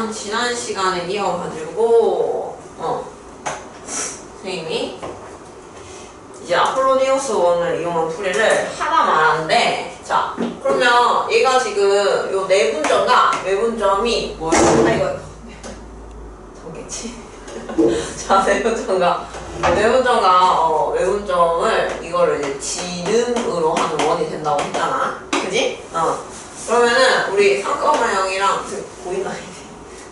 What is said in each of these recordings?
그러면 지난 시간에 이어가지고 선생님이 이제 아폴로니우스 원을 이용한 풀이를 하나 말하는데, 자 그러면 얘가 지금 요 내분점과 외분점이 뭐야? 이거 저겠지? 자 내분점과 외분점을 이거를 이제 지름으로 하는 원이 된다고 했잖아, 그지? 그러면은 우리 3,0이랑 보이나 이게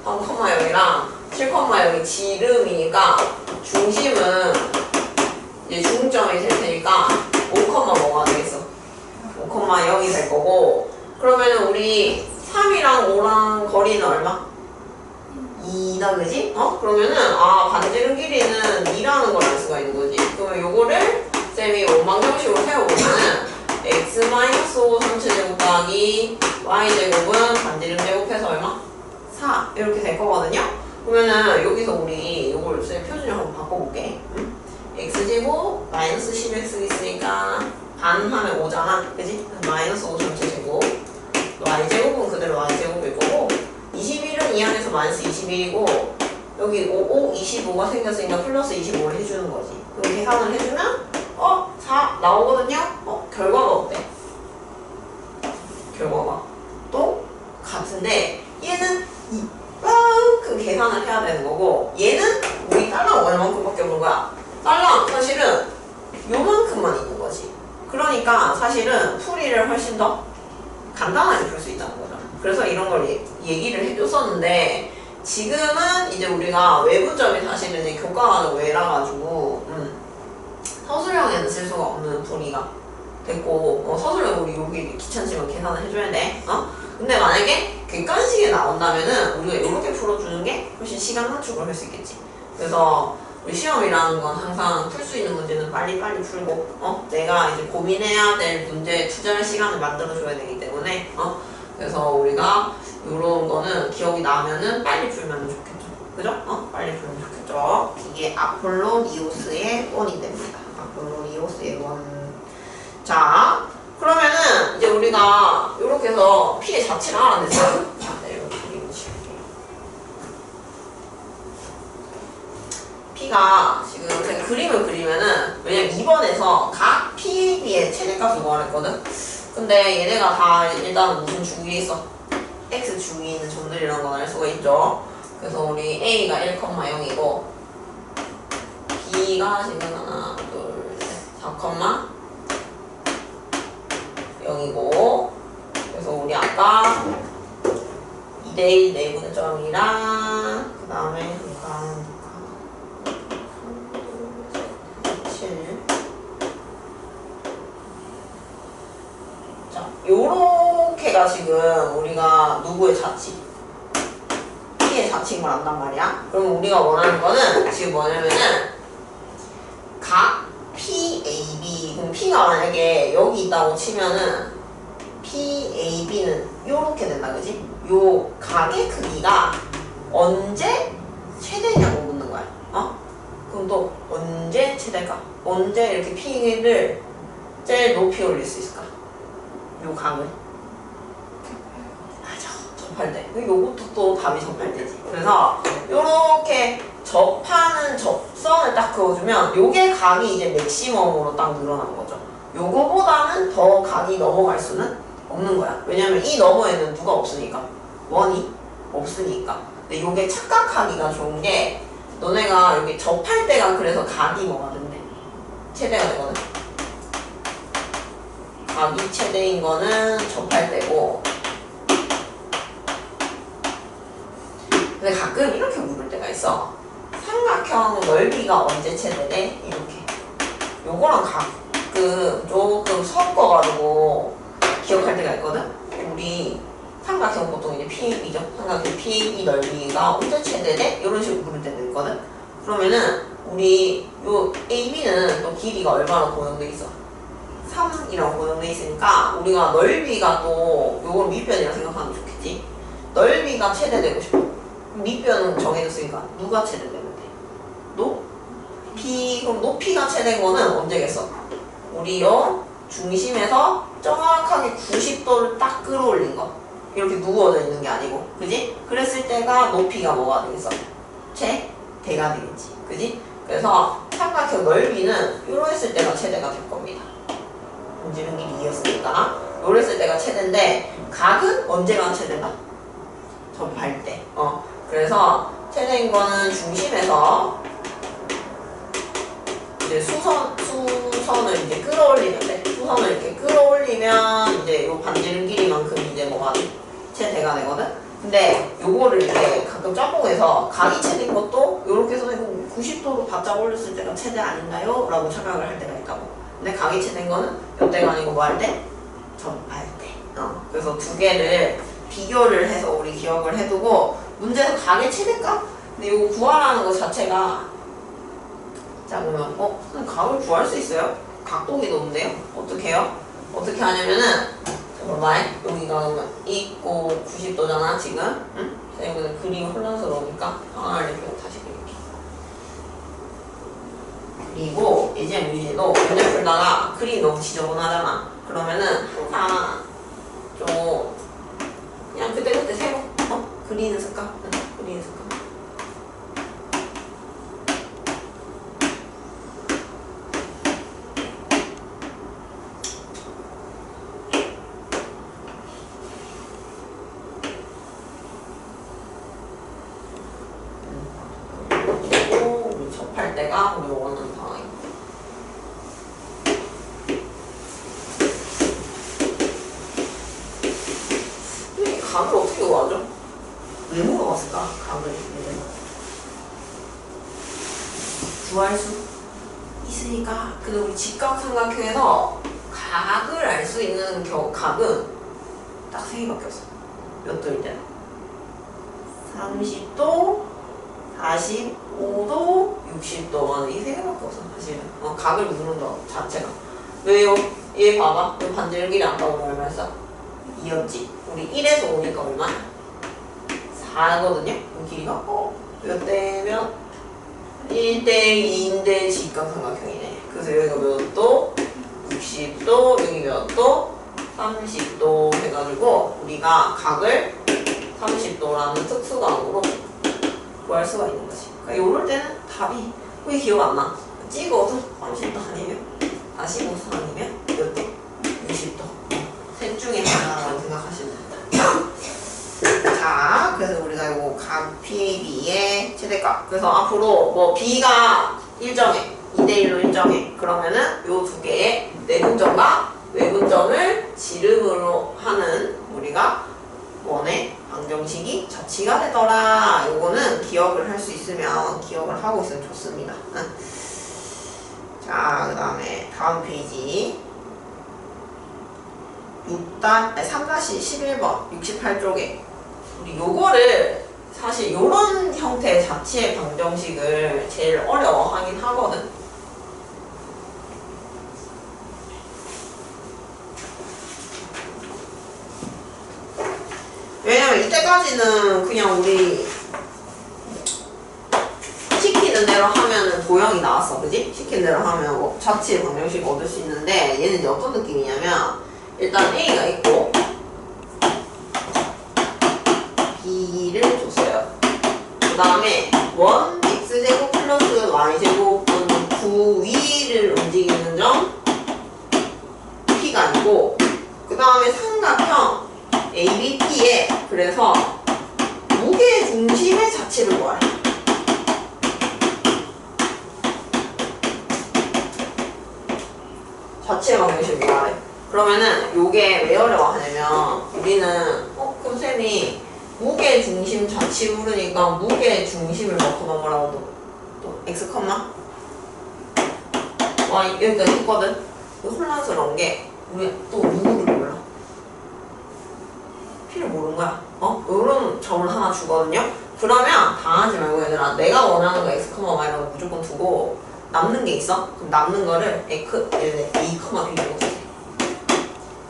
3,0이랑 7,0이 지름이니까 중심은 이제 중점이 될 테니까 5, 뭐가 되겠어? 5,0이 될 거고, 그러면은 우리 3이랑 5랑 거리는 얼마? 2다, 그지? 그러면은 반지름 길이는 2라는 걸 알 수가 있는 거지. 그러면 요거를 쌤이 원방정식으로 세워보면은 x-5 전체제곱 더하기 y제곱은 반지름 제곱해서 얼마? 4 이렇게 될 거거든요. 그러면은 여기서 우리 요걸 쌤 표준형 한번 바꿔볼게. x제곱 마이너스 10x 있으니까 반 하면 5잖아, 그지? 마이너스 5 전체제곱, y제곱은 그대로 y제곱일 거고, 21은 이 안에서 마이너스 21이고, 여기 5, 25가 생겼으니까 플러스 25를 해주는 거지. 그럼 계산을 해주면 4 나오거든요? 결과가 어때? 결과가 또 같은데 얘는 이만큼 계산을 해야 되는 거고, 얘는 우리 딸랑 얼만큼밖에 없는 거야. 딸랑 사실은 요만큼만 있는 거지. 그러니까 사실은 풀이를 훨씬 더 간단하게 풀 수 있다는 거잖아. 그래서 이런 걸 얘기를 해줬었는데, 지금은 이제 우리가 외분점이 사실은 이제 교과가 외라 가지고 서술형에는 쓸 수가 없는 풀이가 됐고, 서술형 우리 여기 귀찮지만 계산을 해줘야 돼. 근데 만약에 객관식에 나온다면은 우리가 이렇게 풀어주는 게 훨씬 시간 단축을 할 수 있겠지. 그래서 우리 시험이라는 건 항상 풀 수 있는 문제는 빨리빨리 풀고, 내가 이제 고민해야 될 문제에 투자할 시간을 만들어줘야 되기 때문에, 그래서 우리가 이런 거는 기억이 나면은 빨리 풀면 좋겠죠. 그죠? 빨리 풀면 좋겠죠. 이게 아폴로니우스의 원이 됩니다. 아폴로니우스의 원. 자, 그러면은 이제 우리가 이렇게 해서 P의 자체를 알아냈어요. 자, 이렇게 그림칠게요. P가 지금 제가 그림을 그리면은, 왜냐면 2번에서 각 PAB의 최대값을 구하랬거든? 근데 얘네가 다 일단 무슨 주기에 있어? X 주기에 있는 점들이라는 건 알 수가 있죠. 그래서 우리 A가 1,0이고, B가 지금 하나, 둘, 셋, 4,0이고, 그래서 우리 아까 2대1 내분점이랑, 그 다음에 7. 자, 요렇게가 지금 우리가 누구의 자치? P의 자치인 걸 안단 말이야. 그럼 우리가 원하는 거는 지금 뭐냐면은 각 PAB, 그럼 P가 만약에 여기 있다고 치면은 PAB는 요렇게 된다, 그지? 요 각의 크기가 언제 최대냐고 묻는 거야. 그럼 또 언제 최대일까? 언제 이렇게 P를 제일 높이 올릴 수 있을까? 요 각을. 맞아, 접할 때. 요것도 또 답이 접할 때지. 그래서 요렇게 접하는 접선을 딱 그어주면 요게 각이 이제 맥시멈으로 딱 늘어나는 거죠. 요거보다는 더 각이 넘어갈 수는 없는 거야. 왜냐면 이 너머에는 누가 없으니까. 원이 없으니까. 근데 요게 착각하기가 좋은 게, 너네가 여기 접할 때가 그래서 각이 뭐가 된대? 최대가 되거든. 각이 최대인 거는 접할 때고, 근데 가끔 이렇게 물을 때가 있어. 삼각형 넓이가 언제 최대래? 이렇게. 요거랑 가끔 조금 섞어가지고 기억할 때가 있거든? 우리 삼각형 보통 이제 PAB죠? 삼각형 PAB 넓이가 언제 최대래? 이런 식으로 물을 때도 있거든? 그러면은 우리 요 AB는 또 길이가 얼마나 고정돼 있어? 3이라고 고정돼 있으니까 우리가 넓이가 또 요걸 밑변이라고 생각하면 좋겠지? 넓이가 최대되고 싶어. 밑변은 정해졌으니까 누가 최대되면 돼? 높이. 그럼 높이가 최대인 거는 언제겠어? 우리 요 중심에서 정확하게 90도를 딱 끌어올린 거. 이렇게 누워져 있는 게 아니고, 그지? 그랬을 때가 높이가 뭐가 되겠어? 최대가 되겠지, 그지? 그래서 삼각형 넓이는 요러 했을 때가 최대가 될 겁니다. 문지른 길이 2였으니까 요러 했을 때가 최대인데, 각은 언제가 최대다? 접할 때. 그래서 최대인 거는 중심에서 이제 수선을 이제 끌어올리면 돼. 수선을 이렇게 끌어올리면 이제 요 반지름 길이만큼 이제 뭐가 최대가 되거든. 근데 요거를 이렇게 가끔 짬뽕해서 각이 최대인 것도 요렇게 선생님 90도로 바짝 올렸을 때가 최대 아닌가요? 라고 착각을 할 때가 있다고. 근데 각이 최대인 거는 요때가 아니고 뭐 할 때? 접할 때. 그래서 두 개를 비교를 해서 우리 기억을 해두고, 문제에서 각의 최대값? 근데 이거 구하라는 것 자체가, 자 보면 선생님 각을 구할 수 있어요? 각도기 높은데요? 어떻게 해요? 어떻게 하냐면은, 봐봐, 여기가 있고 90도잖아 지금. 응? 선생님은 그림이 혼란스러우니까 방향을 이렇게 다시 그릴게. 그리고 이제 문제도 문제 풀다가 그림이 너무 지저분하잖아. 그러면은 항상 좀 그냥 그때그때 새로 그리는 습관? 그리는 습관. 그리고 우리 접할 때가 우리 원하는 상황이고. 이 각을 어떻게 구하죠? 왜 물어봤을까? 각을 구할 수 있으니까. 근데 우리 직각삼각형에서 각을 알 수 있는 각은 딱 3개밖에 없어. 몇 도일 때는? 30도, 45도, 60도만 이 3개밖에 없어 사실은. 각을 무는 거 자체가. 왜요? 얘 봐봐. 이 반지름 길이 아까 우리 얼마였어? 2였지. 우리 1에서 5니까 얼마야? 4거든요? 이 길이가 몇 대면 1대 2인데 직각삼각형이네. 그래서 여기가 몇 도? 60도, 여기 몇 도? 30도 해가지고 우리가 각을 30도라는 특수각으로 구할 수가 있는 거지. 그러니까 이럴 때는 답이 왜 기억 안 나? 찍어도 30도 아니면 45도 아니면 몇 도? 60도. 셋 중에 하나라고 생각하시면 됩니다. 자, 그래서 우리가 이거 각 PAB의 최대값. 그래서 앞으로 뭐 B가 일정해. 2대1로 일정해. 그러면은 요 두 개의 내분점과 외분점을 지름으로 하는 우리가 원의 방정식이 접치가 되더라. 요거는 기억을 할 수 있으면 기억을 하고 있으면 좋습니다. 자, 그 다음에 다음 페이지 3-11번 68쪽에 우리 요거를 사실 요런 형태의 자치의 방정식을 제일 어려워하긴 하거든. 왜냐면 이때까지는 그냥 우리 시키는 대로 하면은 도형이 나왔어, 그지? 시키는 대로 하면 뭐 자치의 방정식 얻을 수 있는데, 얘는 이제 어떤 느낌이냐면 일단 A가 있고 B를 줬어요. 그 다음에 1 X제곱 플러스 Y제곱은 9 위를 움직이는 점 P가 있고, 그 다음에 삼각형 ABP에 그래서 무게 중심의 자치를 구하래. 자치의 방정식을 구하래. 그러면은 요게 왜 어려워하냐면 우리는 그럼 쌤이 무게 중심 자치 부르니까 무게 중심을 넣고 넘어라고 또 X 컴마 와 여기까지 했거든. 혼란스러운 게 우리 또 누구를 몰라. P를 모르는 거야. 요런 점을 하나 주거든요. 그러면 당하지 말고 얘들아, 내가 원하는 거 X 컴마 Y라고 무조건 두고 남는 게 있어? 그럼 남는 거를 A 컴마 B라고 써.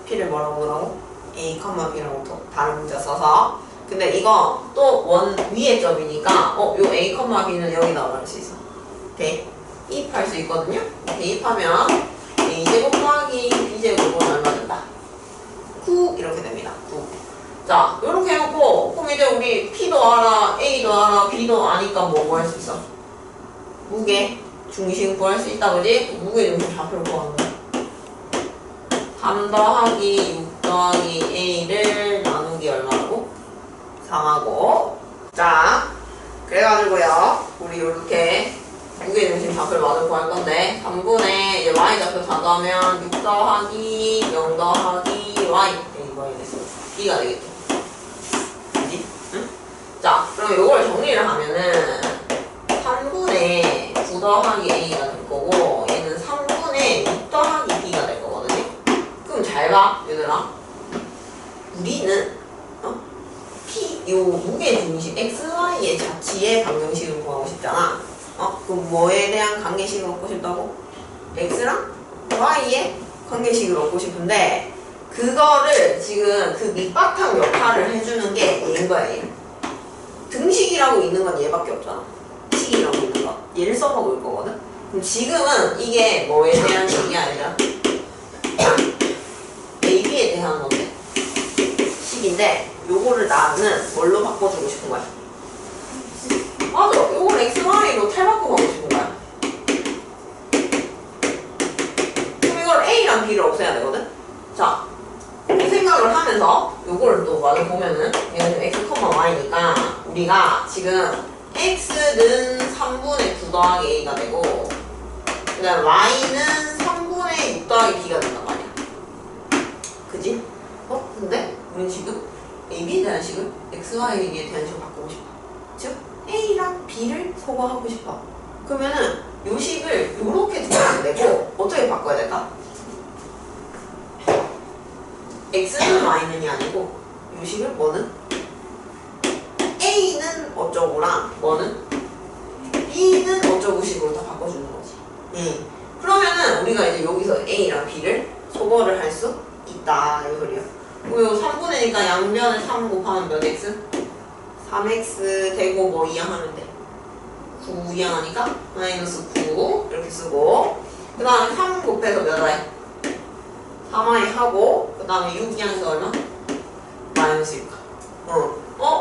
P를 뭐라고 그러고 A 컴마 B라고 또 다른 문자 써서. 근데 이거 또 원 위의 점이니까 요 A 컴마 B는 여기다 넣을 수 있어. 대입할 수 있거든요. 대입하면 A제곱 더하기 B제곱은 얼마 된다? 9 이렇게 됩니다. 9. 자, 우리 P도 알아, A도 알아, B도 아니까 뭐 구할 수 있어? 무게, 중심 구할 수 있다, 그지? 무게 중심 좌표를 구하는 거야. 3 더하기 6 더하기 A를 나누기 얼마라고? 3하고. 자, 그래가지고요, 우리 이렇게 무게 중심 좌표를 마저 구할 건데, 3분의 이제 Y 좌표 다 더하면 6 더하기 0 더하기 Y. Y가 됐어. B가 되겠죠. 그지? 응? 자, 그럼 이걸 정리를 하면은 3분의 9 더하기 A가 될 거고, 얘는 3분의 6 더하기 B가 될 거거든요. 그럼 잘 봐, 얘들아. 우리는 요 무게 중심 XY의 자치의 방정식을 구하고 싶잖아. 그럼 뭐에 대한 관계식을 얻고 싶다고? X랑 Y의 관계식을 얻고 싶은데, 그거를 지금 그 밑바탕 역할을 해주는 게 얘인 거야, 얘. 등식이라고 있는 건 얘밖에 없잖아. 식이라고 있는 거. 얘를 써먹을 거거든? 그럼 지금은 이게 뭐에 대한 식이 아니라 AB에 대한 건데 식인데, 요거를 나는 뭘로 바꿔주고 싶은 거야? 맞아, 요걸 XY로 탈바꿈하고 싶은 거야. 그럼 이걸 A랑 B를 없애야 되거든? 자, 이 생각을 하면서 요거를 또 마저 보면은 얘는 X, Y니까 우리가 지금 X는 3분의 9 더하기 A가 되고, 그 다음 Y는 3분의 6 더하기 B가 된단 말이야. 그지? 근데 우린 지금 AB에 대한 식을 XY에 대한 식으로 바꾸고 싶어. 즉 A랑 B를 소거하고 싶어. 그러면은 요 식을 요렇게 두면 되고, 어떻게 바꿔야 될까? X는 Y는이 아니고 요 식을 뭐는? A는 어쩌고랑 뭐는? B는 어쩌고 식으로 다 바꿔주는 거지. 그러면은 우리가 이제 여기서 A랑 B를 소거를 할 수 있다, 이 소리야. 요 3분의니까 양변을 3 곱하면 몇 X? 3X 되고 뭐 이항하면 돼. 9 이항하니까 마이너스 9 이렇게 쓰고, 그 다음에 3 곱해서 몇 Y? 3Y 하고, 그 다음에 6 이항해서 얼마? 마이너스 6.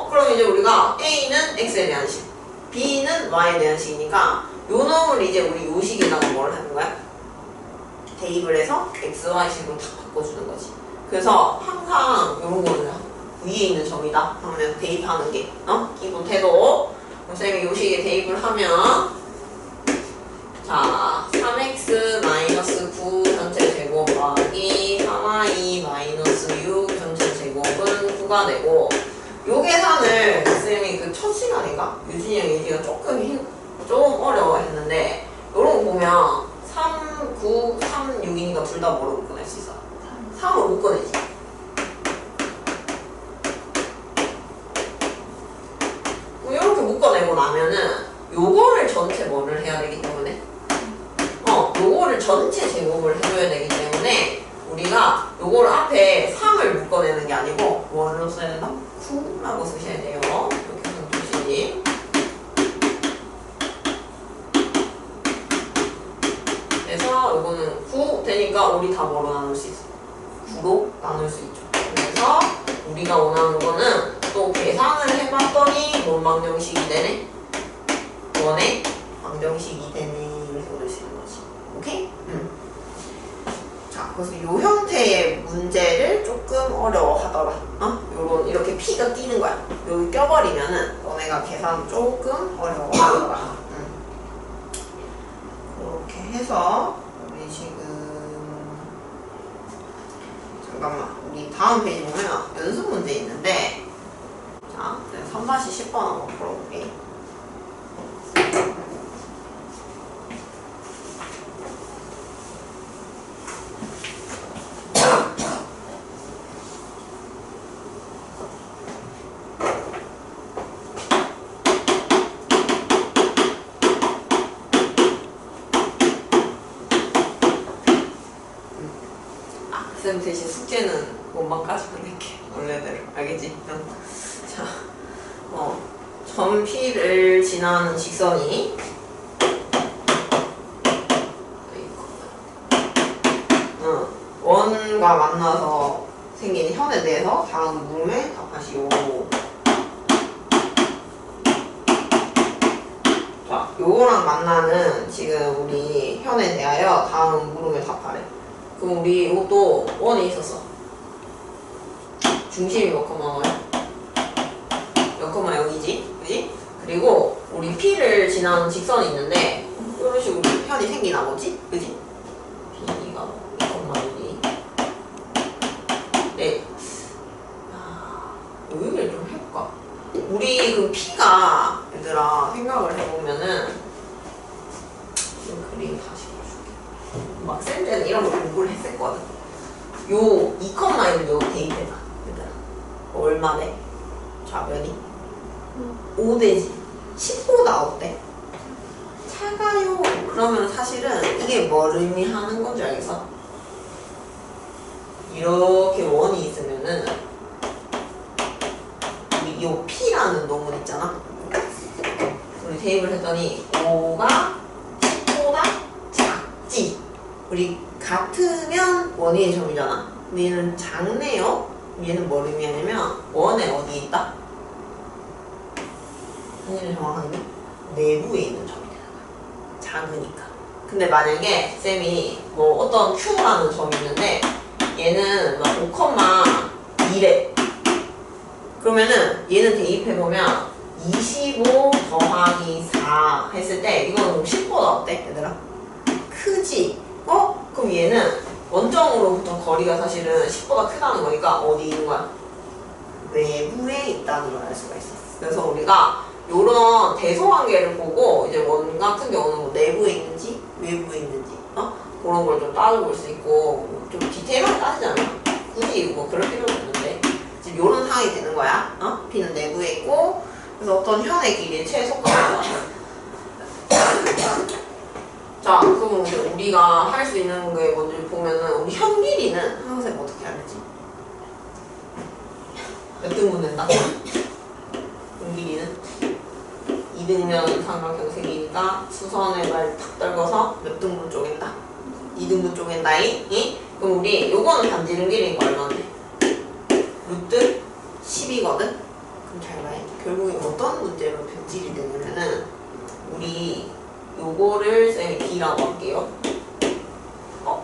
그럼 이제 우리가 A는 X에 대한 식, B는 Y에 대한 식이니까 요 놈을 이제 우리 요 식에다가 뭘 하는 거야? 대입을 해서 X, Y 식으로 다 바꿔주는 거지. 그래서 항상 요런 거는 위에 있는 점이다 하면 대입하는 게 기본 태도. 쌤이 요 식에 대입을 하면, 자, 3x 마이너스 9 전체 제곱 더하기 3y 마이너스 6 전체 제곱은 9가 되고, 요 계산을 쌤이 그 첫 시간인가? 유진이랑 예지가 조금 어려워했는데, 요런 거 보면 3, 9, 3, 6이니까 둘 다 뭐로 묶어낼 수 있어? 3으로 묶어내지. 이렇게 묶어내고 나면은 요거를 전체 뭐를 해야 되기 때문에 요거를 전체 제곱을 해줘야 되기 때문에 우리가 요거를 앞에 3을 묶어내는 게 아니고 뭐로 써야 된다? 9라고 쓰셔야 돼요. 이렇게 해서 도시님. 그래서 요거는 9 되니까 우리 다 뭐로 나눌 수 있어? 9로 나눌 수 있죠. 그래서 우리가 원하는 거는 또 계산을 해봤더니 뭔 방정식이 되네? 원의 방정식이 되네. 이렇게 보낼 수 있는 거지. 오케이? 자, 그래서 요 형태의 문제를 조금 어려워하더라. 요런 이렇게 P가 띄는 거야. 여기 껴버리면은 너네가 계산 조금 어려워하더라. 그렇게 해서 우리 지금 잠깐만, 우리 다음 페이지 보면 연습 문제 있는데, 자, 3-10번 한번 풀어볼게. 쌤 대신 숙제는 원반까지 보낼게. 원래대로. 알겠지? 자, 점 P를 지나는 직선이 원과 만나서 생긴 현에 대해서 다음 문에 답하시오. 요거랑 만나는 지금 우리 현에 대하여 다음 물음에 답하래. 그럼 우리 이것도 원에 있었어. 중심이 몇 컴마 5야? 몇 컴마 0이지? 그지? 그리고 우리 P를 지나는 직선이 있는데 이런 식으로 현이 생기나 보지? 그지? P가 2컴마 1이 네. 여기를 좀 해볼까? 우리 그 P가 얘들아 생각을 해보면은 이 그림 다시 보여줄게. 막 쌤 때는 이런 거 공부를 했었거든. 요 2,1을 요 대입해봐. 얘들아 얼마네? 좌변이 5대지. 10보다 어때? 작아요. 그러면 사실은 이게 뭘 의미하는 건지 알겠어? 이렇게 원이 있으면은 우리 요 P라는 놈은 있잖아. 우리 대입을 했더니 5가 10보다 작지. 우리 같으면 원의 점이잖아. 근데 얘는 작네요. 얘는 뭘 의미하냐면 원에 어디 있다? 얘는 정확하게 내부에 있는 점이 되는 거야. 작으니까. 근데 만약에 쌤이 뭐 어떤 Q라는 점이 있는데 얘는 막 5,2래. 그러면은 얘는 대입해보면 25 더하기 4 했을 때 이거는 10보다 어때? 얘들아? 크지? 그럼 얘는 원점으로부터 거리가 사실은 10보다 크다는 거니까 어디 있는 거야? 외부에 있다는 걸 알 수가 있어. 그래서 우리가 요런 대소관계를 보고 이제 원 같은 경우는 뭐 내부에 있는지 외부에 있는지 그런 걸 좀 따져볼 수 있고 좀 디테일하게 따지지 않나? 굳이 뭐 그럴 필요는 없는데 지금 요런 상황이 되는 거야. P는 내부에 있고 그래서 어떤 현의 길이의 최소값을 자, 그럼 우리가 할 수 있는 게 뭔지 보면은 우리 현 길이는 항상 어떻게 알지? 몇 등분 된다? 현 길이는 2등면 삼각형 색이니까 수선에 말 탁 떨궈서 몇 등분 쪼갠다? 2등분 쪼갠다잉? 그럼 우리 요거는 반지름 길이니까 얼마인데? 루트 10이거든? 그럼 잘 봐요. 결국에 어떤 문제로 변질이 되냐면은 우리 요거를 쌤이 B라고 할게요.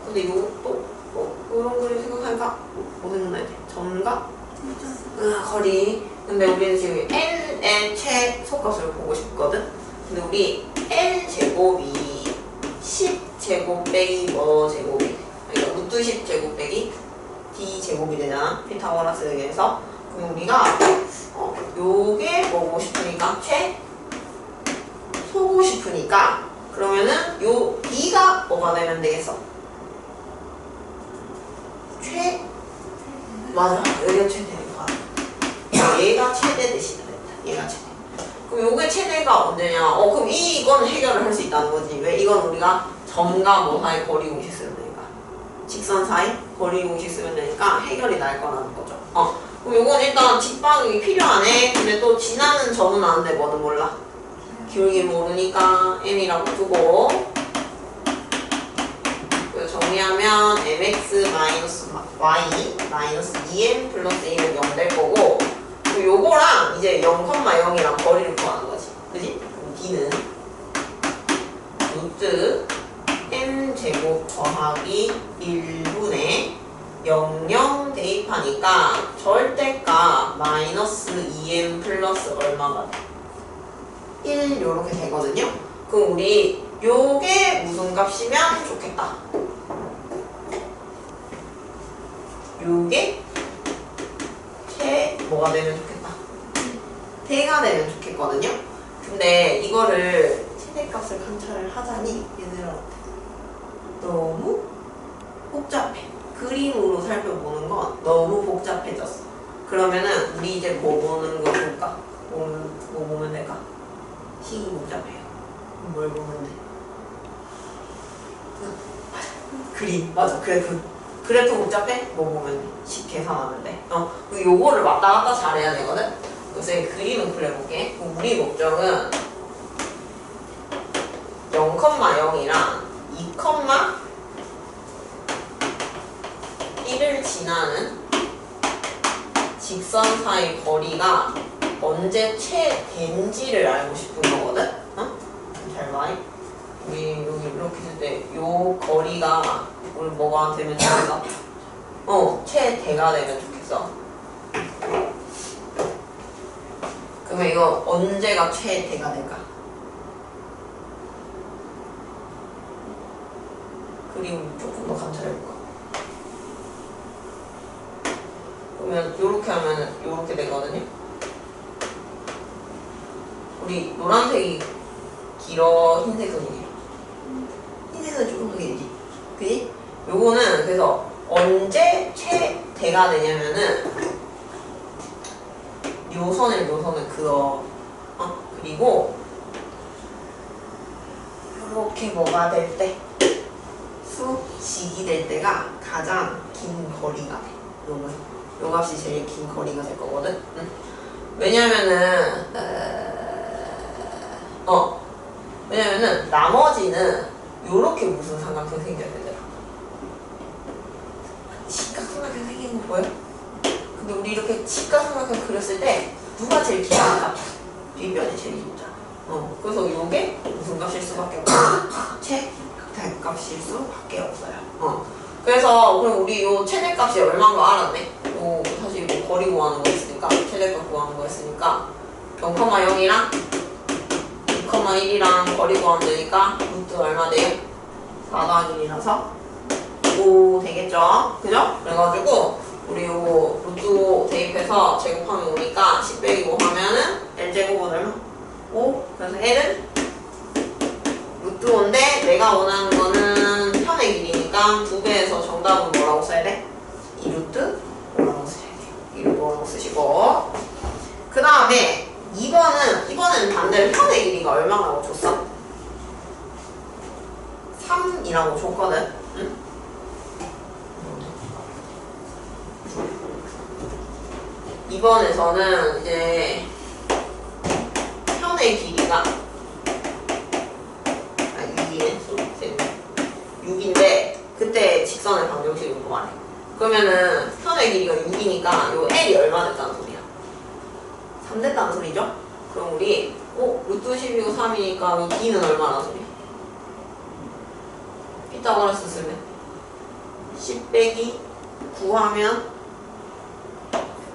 근데 요것도 이런 거를 생각하니까 뭐 생각나야 돼? 점과 거리. 근데 우리는 지금 n의 최소값을 보고 싶거든? 근데 우리 n제곱이 10제곱 빼기 뭐 제곱이 그러니까 루트 10제곱 빼기 d제곱이 되잖아. 피타고라스에 의해서. 그럼 우리가 요게 뭐고 싶으니까 소고 싶으니까 그러면은 요 B가 뭐가 되면 되겠어? 맞아. 여기가 최대니까 얘가 최대 대신에 된다. 얘가 최대. 그럼 요게 최대가 언제냐? 그럼 이건 해결을 할 수 있다는 거지. 왜? 이건 우리가 점과 뭐 사이 거리 공식 쓰면 되니까 직선 사이 거리 공식 쓰면 되니까 해결이 날 거라는 거죠. 그럼 요건 일단 직방이 필요하네. 근데 또 지나는 점은 아는데 뭐는 몰라. 기울기 모르니까 m이라고 두고 정리하면 mx y 2m 플러스 1은 0 될 거고 그리고 요거랑 이제 0,0이랑 거리를 구하는 거지. 그지? 그럼 d는 루트 m제곱 더하기 1분의 00 대입하니까 절대값 마이너스 2m 플러스 얼마가 돼? 1 요렇게 되거든요. 그럼 우리 요게 무슨 값이면 좋겠다. 요게 뭐가 되면 좋겠다. 대가 되면 좋겠거든요. 근데 이거를 최대값을 관찰을 하자니 얘들아 너무 복잡해. 그림으로 살펴보는 건 너무 복잡해졌어. 그러면은 우리 이제 뭐 보는 거 볼까? 뭐 보면 될까? 식이 복잡해요. 뭘 보면 돼? 그림. 맞아. 그래프 복잡해? 뭐 보면 돼? 식 계산하면 돼. 그리고 요거를 왔다 갔다 잘해야 되거든? 그래서 그림은 그려볼게. 우리 목적은 0,0이랑 2,1을 지나는 직선 사이 거리가 언제 최대인지를 알고 싶은 거거든? 잘 잘 봐. 우리 여기 이렇게 했을 때 요 거리가 우리 뭐가 되면 좋겠어? 최대가 되면 좋겠어. 그러면 이거 언제가 최대가 될까? 그림 조금 더 관찰해볼까? 그러면 요렇게 하면 요렇게 되거든요? 우리 노란색이 길어, 흰색은 길어. 흰색은 조금 더 길지. 그지? 요거는 그래서 언제 최대가 되냐면은 요 선을 그어. 그리고 요렇게 뭐가 될 때? 수직이 될 때가 가장 긴 거리가 돼. 요 값이 제일 긴 거리가 될 거거든. 왜냐면은 나머지는 요렇게 무슨 삼각형 생겨야 되더라. 직각삼각형 생기는 거 보여? 근데 우리 이렇게 직각삼각형 그렸을 때 누가 제일 길까? 뒷변이 제일 길잖아. 그래서 요게 무슨 값일 수밖에 없어요. 최대값일 수밖에 없어요. 그래서 그럼 우리 요 최대값이 얼마인 거 알았네. 사실 뭐 거리 구하는 거였으니까 최대값 구하는 거였으니까 0,0이랑 2,1이랑 거리 구하면 되니까 루트 얼마 돼요? 4 더하기 1이라서 5 되겠죠? 그죠? 그래가지고 우리 요거 루트 5 대입해서 제곱하면 오니까 10 빼기 5 하면은 L제곱은 얼마? 5. 그래서 L은 루트 5인데 내가 원하는 거는 편의 길이니까 2배에서 정답은 뭐라고 써야 돼? 2루트 5라고 써야 돼요. 2루트 5라고 쓰시고 그 다음에 이번에는 반대로 편의 길이가 얼마라고 줬어? 3이라고 줬거든? 응? 이번에서는 이제 편의 길이가 6인데 그때 직선의 방정식으로 말해. 그러면은 편의 길이가 6이니까 요 L이 얼마 됐다는 소리야? 3 됐다는 소리죠? 그럼 우리 루트 10이고 3이니까 요 D는 얼마나 소리야? 피타고라스 쓰면 10 빼기 9 하면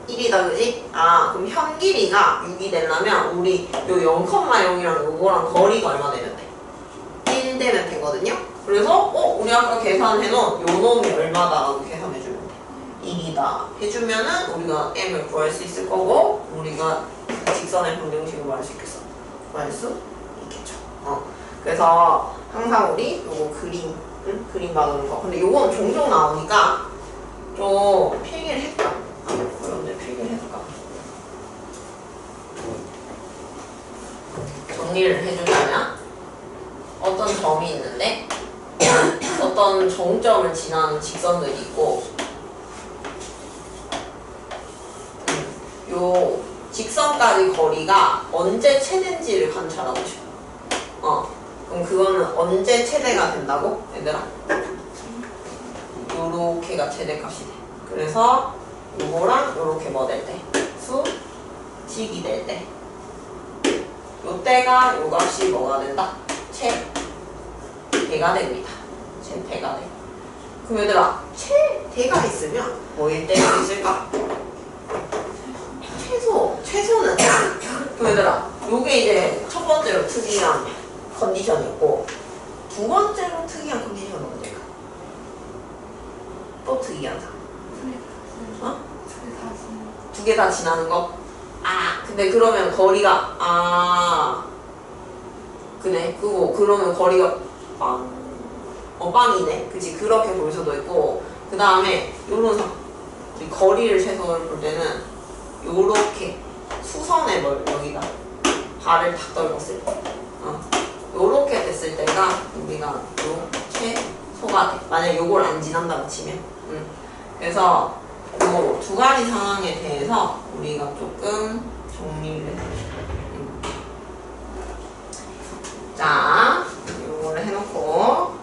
1이다 그지? 그럼 현 길이가 6이 되려면 우리 요 0,0이랑 요거랑 거리가 얼마 되면 돼? 1 되면 되거든요? 그래서 우리 아까 계산해놓은 요 놈이 얼마다라고 계산해주면 돼. 1이다 해주면은 우리가 m을 구할 수 있을 거고 우리가 직선의 방정식으로 말할 수 있겠어. 구할 수 있겠죠. 그래서 항상 우리 요거 그림 받는 거. 근데 요건 종종 나오니까 좀 필기를 해볼까? 어려운데 필기를 해볼까? 정리를 해주자면 어떤 점이 있는데 어떤 정점을 지나는 직선들이 있고 요 직선까지 거리가 언제 최대인지를 관찰하고 싶어. 그럼 그거는 언제 최대가 된다고? 얘들아? 요렇게가 최대값이 돼. 그래서 요거랑 요렇게 뭐 될 때? 수직이 될 때. 요때가 요 값이 뭐가 된다? 최대가 됩니다. 최대가 돼. 그럼 얘들아, 최대가 있으면 뭐일 때가 있을까? 최소는. 그럼 얘들아, 요게 이제 첫 번째로 특이한 컨디션이었고, 두 번째로 특이한 컨디션은 언제일까? 또 특이한 사람. 두 개 다 지나는 거? 근데 그러면 거리가, 그네. 그러면 거리가 빵이네. 그치? 그렇게 볼 수도 있고, 그 다음에 요런 우리 거리를 최소를 볼 때는 요렇게 수선에 여기가 발을 탁 떨궜을 때 요렇게 됐을 때가 우리가 요 최소가 돼. 만약에 요걸 안 지난다고 치면 그래서 요 두 가지 상황에 대해서 우리가 조금 정리를 해볼게요. 자, 요거를 해놓고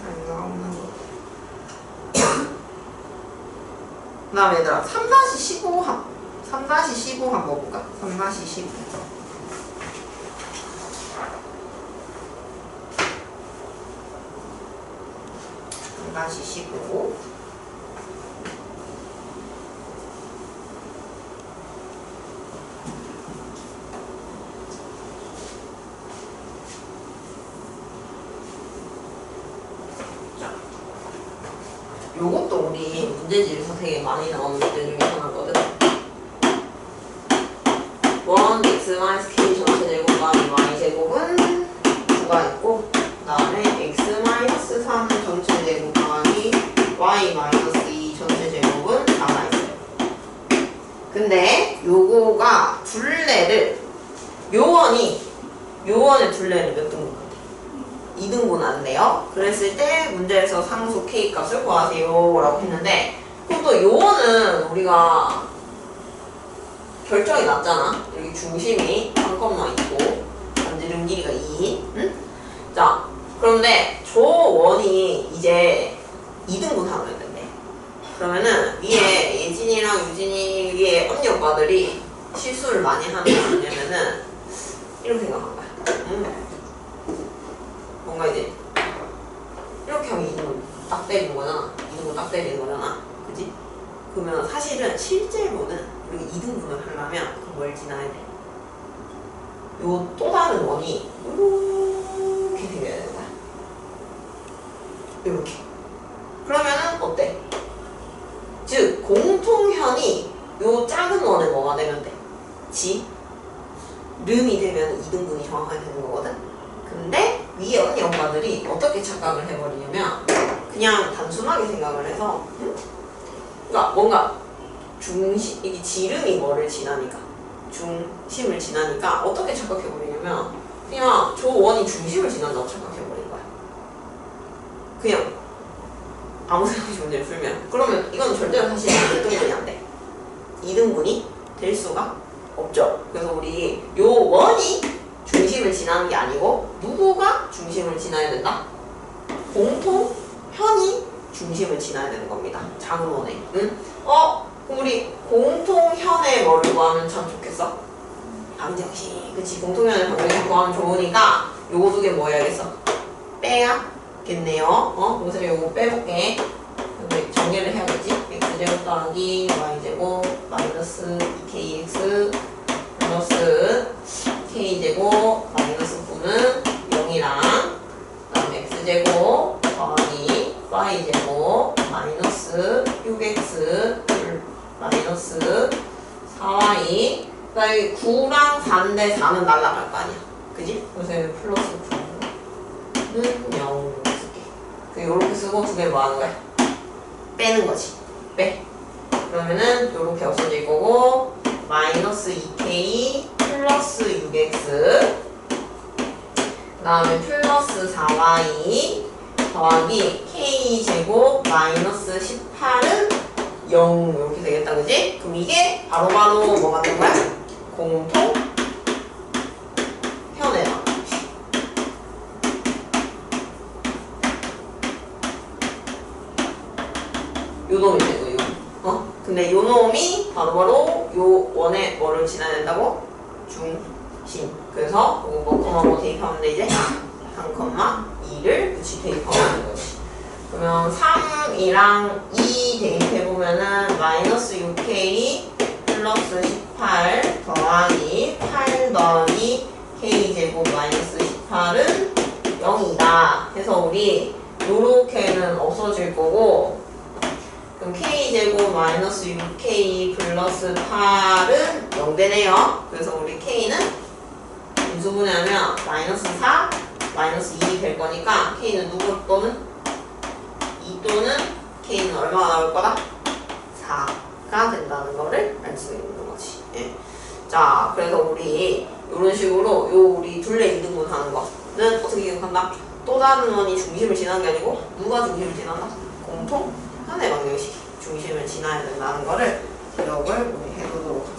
잘 나오는 거 그 다음에 얘들아 3-15 한번 볼까? 3-15 3-15 요것도 우리 문제집에서 되게 많이 나오는 문제 중에 하나거든. 1x-k 전체 제곱과 y 제곱은 9가 있고, 그 다음에 x-3 전체 제곱과 y-2 전체 제곱은 4가 있어요. 근데 요거가 둘레를 요원의 둘레를 몇 등분? 2등분 안 돼요. 그랬을 때 문제에서 상수 k 값을 구하세요 라고 했는데, 그럼 또 요원은 우리가 결정이 났잖아. 여기 중심이 3컴마 있고 반지름 길이가 2. 응? 자, 그런데 저 원이 이제 2등분 하면 된대. 그러면은 위에 예진이랑 유진이 위에 언니 오빠들이 실수를 많이 하는 게 뭐냐면은 이렇게 생각한 거야. 뭔가 이제 이렇게 하면 2등분 딱 때리는 거잖아. 2등분 딱 때리는 거잖아. 그치? 그러면 사실은 실제로는 우리가 2등분을 하려면 뭘 지나야 돼? 요 또 다른 원이 이렇게 생겨야 되는 거야. 이렇게. 그러면은 어때? 즉 공통현이 요 작은 원에 뭐가 되면 돼? 름이 되면 2등분이 정확하게 되는 거거든? 근데 위에 언니 엄마들이 어떻게 착각을 해버리냐면 그냥 단순하게 생각을 해서 그러니까 뭔가 이게 지름이 뭐를 지나니까 중심을 지나니까 어떻게 착각해버리냐면 그냥 저 원이 중심을 지난다고 착각해버린 거야. 그냥 아무 생각 없이 문제를 풀면. 그러면 이건 절대로 사실 2등분이 안 돼. 2등분이 될 수가 없죠. 그래서 우리 요 원이 중심을 지나는 게 아니고 누구가 중심을 지나야 된다? 공통현이 중심을 지나야 되는 겁니다. 작은 원에. 응? 그럼 우리 공통현의 뭐를 구하면 참 좋겠어? 방정식. 그치? 공통현의 방정식 구하면 좋으니까 요거 두 개 뭐 해야겠어? 빼야겠네요. 그래서 요거 빼볼게. 근데 정리를 해야겠지? x제곱 더하기 y제곱 마이너스 2kx 플러스 k제곱 마이너스 9는 0이랑 그 다음에 x제곱 더하기 y제곱 마이너스 6x 마이너스 4y 그 다음에 9랑 4인데 4는 날라갈 거 아니야. 그지? 그래서 여기 플러스 9는 0 쓸게. 요렇게 쓰고 두 개 뭐 하는 거야? 빼는 거지. 빼. 그러면은 요렇게 없어질 거고 마이너스 2k 플러스 6x 그 다음에 플러스 4y 더하기 k제곱 마이너스 18은 0 이렇게 되겠다. 그지? 그럼 이게 바로바로 뭐가 된 거야? 공통 현에다. 요 놈이 되고 이거. 근데 요 놈이 바로바로 요 원에 뭐를 지나야 된다고? 중심. 그래서 뭐 대입하면 돼 이제 3,2를 그치 대입하면 되는 거지. 그러면 3이랑 2 대입해보면은 마이너스 6k 플러스 18 더하기 8 더하기 k제곱 마이너스 18은 0이다. 해서 우리 요렇게는 없어질 거고 그럼 k제곱 마이너스 6k 플러스 8은 0되네요. 그래서 우리 k는 인수분해하면 마이너스 4 마이너스 2이 될 거니까 k는 누구 또는 2 또는 k는 얼마가 나올 거다? 4가 된다는 거를 알 수 있는 거지. 예. 자, 그래서 우리 이런 식으로 요 우리 둘레 2등분 하는 거는 어떻게 기억한다? 또 다른 원이 중심을 지나는 게 아니고 누가 중심을 지난다? 공통 현의 방정식 중심을 지나야 된다는 거를 기억을 우리 해보도록 합시다.